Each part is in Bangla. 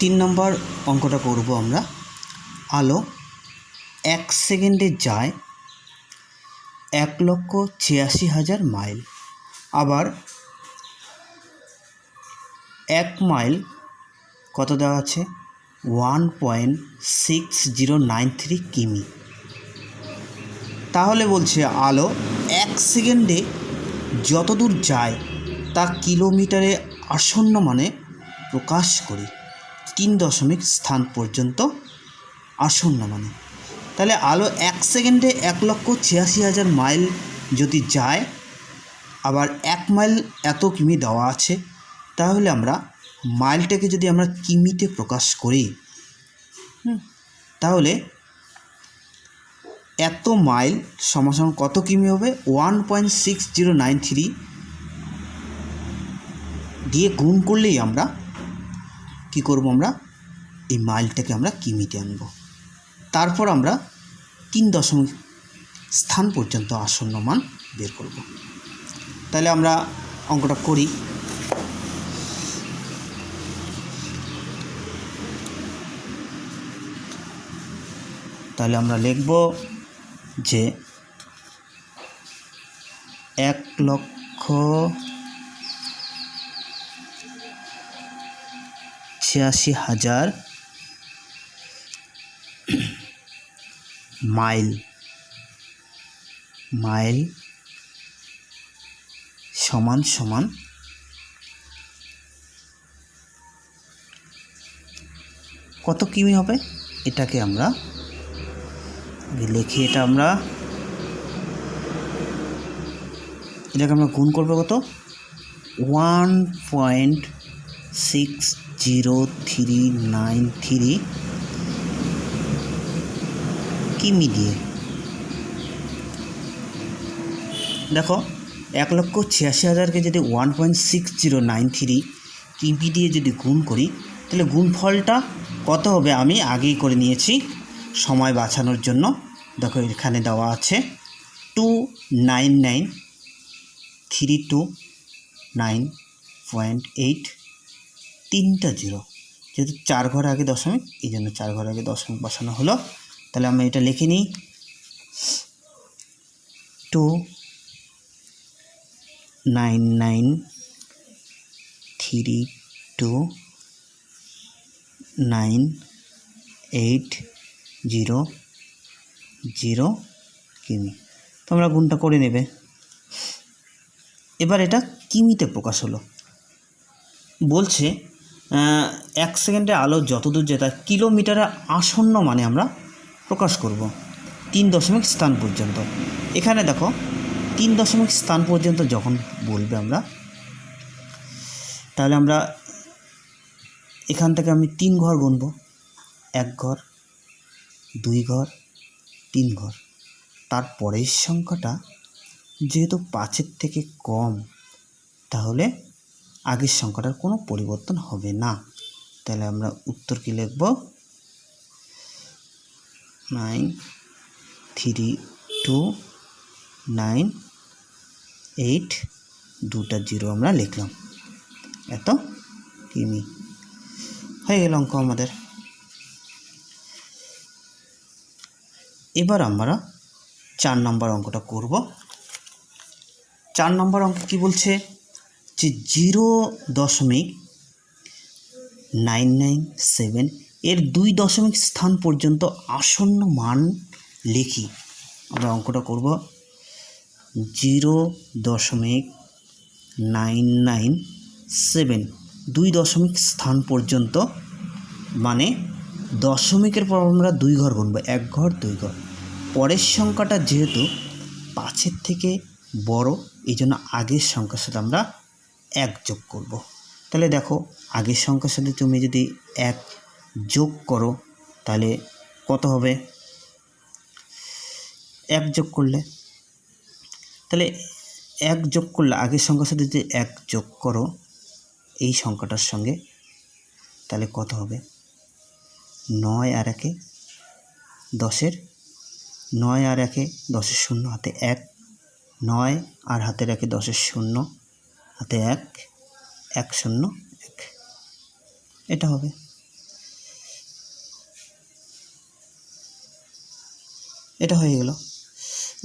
তিন নম্বর অঙ্কটা করব আমরা। আলো 1 সেকেন্ডে যায় 1,86,000 মাইল। আবার 1 মাইল কত দেওয়া আছে? 1.6093 কিমি। তাহলে বলছে আলো 1 সেকেন্ডে যত দূর যায় তা কিলোমিটারে আসন্ন মানে প্রকাশ করি। 3 স্থান পর্যন্ত আসন্ন মানে, তাহলে আলো 1 সেকেন্ডে 1,86,000 মাইল যদি যায়, আবার 1 মাইল এত কিমি দেওয়া আছে, তাহলে আমরা মাইলটাকে যদি আমরা কিমিতে প্রকাশ করি, তাহলে এত মাইল সমান কত কিমি হবে? 1.6093 দিয়ে গুণ করলেই আমরা কি করব? আমরা এই মাইলটাকে আমরা কিমিতে আনব। তারপর আমরা 3 স্থান পর্যন্ত আসন্ন মান বের করব। তাহলে আমরা অঙ্কটা করি। তাহলে আমরা লিখব যে 1,86,000 মাইল সমান কত কিমি হবে? এটাকে আমরা লিখি, এটাকে আমরা গুণ করব কত? 1.60393 কিমি দিয়ে। দেখো 1,86,000কে যদি 1.6093 কিমি দিয়ে যদি গুণ করি, তাহলে গুণফলটা কত হবে আমি আগেই করে নিয়েছি সময় বাঁচানোর জন্য। দেখো এখানে দেওয়া আছে 299,329.8, 3টা 0, যেহেতু 4 ঘর আগে দশমিক, এই জন্য 4 ঘর আগে দশমিক বসানো হলো। তাহলে আমরা এটা লিখে নিই, 299,329.800 কিমি। তোমরা গুণটা করে নেবে। এবার এটা কিমিতে প্রকাশ হলো। বলছে 1 সেকেন্ডে আলো যতদূর যায় তা কিলোমিটারে আসন্ন মানে আমরা প্রকাশ করব 3 স্থান পর্যন্ত। এখানে দেখো 3 স্থান পর্যন্ত যখন বলবে আমরা, তাহলে আমরা এখান থেকে আমি 3 ঘর গুনব। 1 ঘর, 2 ঘর, 3 ঘর। তারপরের সংখ্যাটা যেহেতু 5-এর থেকে কম, তাহলে আগের সংখ্যাটার কোনো পরিবর্তন হবে না। তাহলে আমরা উত্তর কি লিখব? 93298, 2টা 0 আমরা লিখলাম, এত কিমি। হয়ে গেল অঙ্ক আমাদের। এবার আমরা 4 নম্বর অঙ্কটা করব। 4 নম্বর অঙ্ক কি বলছে? যে 0.997 এর 2 স্থান পর্যন্ত আসন্ন মান লিখি। আমরা অঙ্কটা করব 0.997 2 স্থান পর্যন্ত, মানে দশমিকের পর আমরা 2 ঘর গুনব, 1 ঘর, 2 ঘর। পরের সংখ্যাটা যেহেতু 5-এর থেকে বড়, এই জন্য আগের সংখ্যার সাথে আমরা 1 যোগ করব। তাহলে দেখো আগের সংখ্যার সাথে তুমি যদি 1 যোগ করো, তাহলে কত হবে? 1 যোগ করলে, তাহলে 1 যোগ করলে আগের সংখ্যার সাথে যদি 1 যোগ করো এই সংখ্যাটার সঙ্গে, তাহলে কত হবে? 9 আর 1-এ 10-এর, 9 আর 1-এ 10-এর 0 হাতে 1, 9 আর হাতের 1-এ 10-এর 0 হাতে 1, 1 0 1, এটা হবে। এটা হয়ে গেল,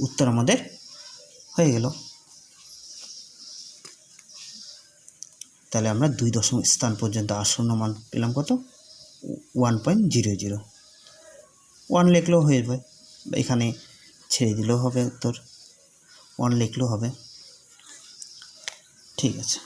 উত্তর আমাদের হয়ে গেল। তাহলে আমরা 2 দশমিক স্থান পর্যন্ত আসন্ন মান পেলাম কত? 1.00। 1 লিখলেও হয়ে যাবে, এখানে ছেড়ে দিলেও হবে, উত্তর 1 লিখলেও হবে। ঠিক আছে।